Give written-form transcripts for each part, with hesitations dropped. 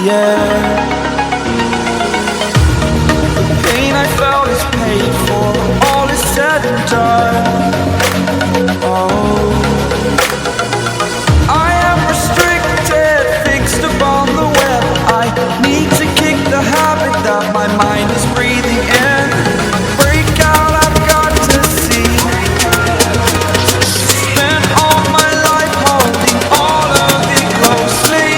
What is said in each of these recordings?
air. The pain I felt is paid for, all is said and done. Oh, I am restricted, fixed upon the web. I need to kick the habit that my mind is breathing in. Break out, I've got to see. Spent all my life holding all of it closely.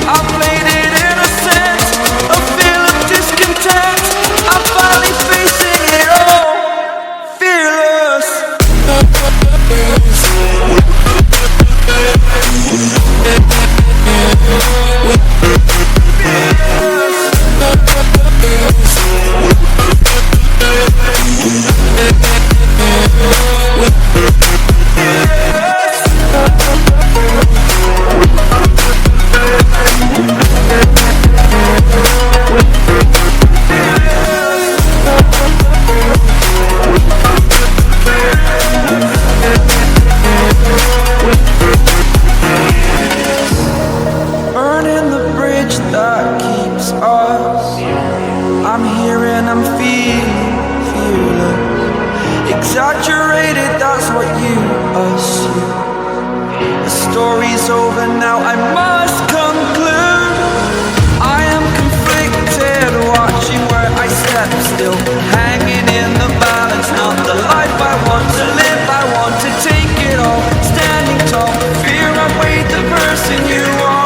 I played it innocent, a feel of discontent. I'm finally facing it all, fearless. Burning the bridge that keeps us. I'm here and I'm feeling fearless. Exaggerated, that's what you assume. The story's over now, I must conclude. I am conflicted, watching where I step still, hanging in the balance. Not the life I want to live, I want to take it all. Standing tall, fear I weighed the person you are.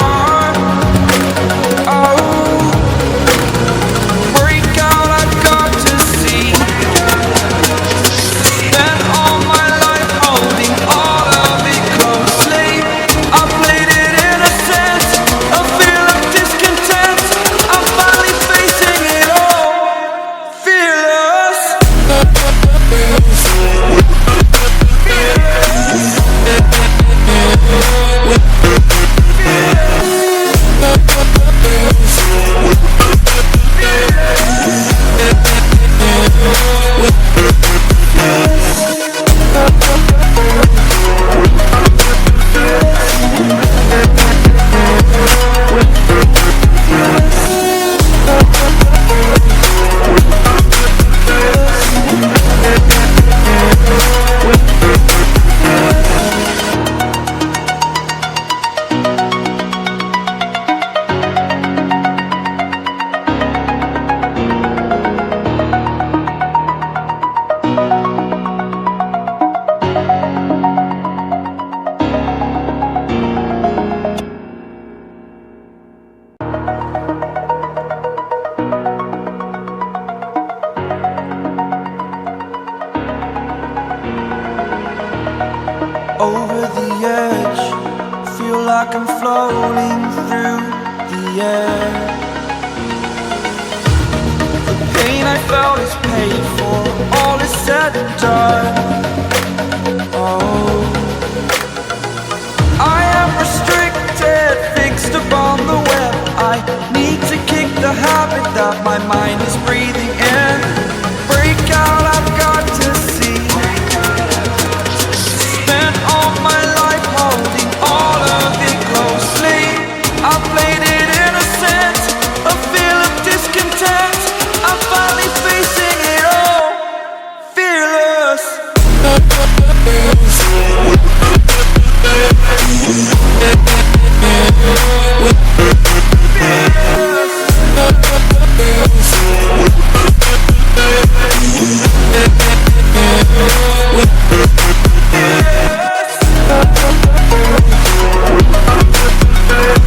Over the edge, feel like I'm floating through the air. The pain I felt is paid for, all is said and done. Oh, I am restricted, fixed upon the web. I need to kick the habit that my mind is breathing in. Break out, I've got to see. Spent all my life holding all of it closely. I played it innocent, a feel of discontent. I'm finally facing it all, fearless.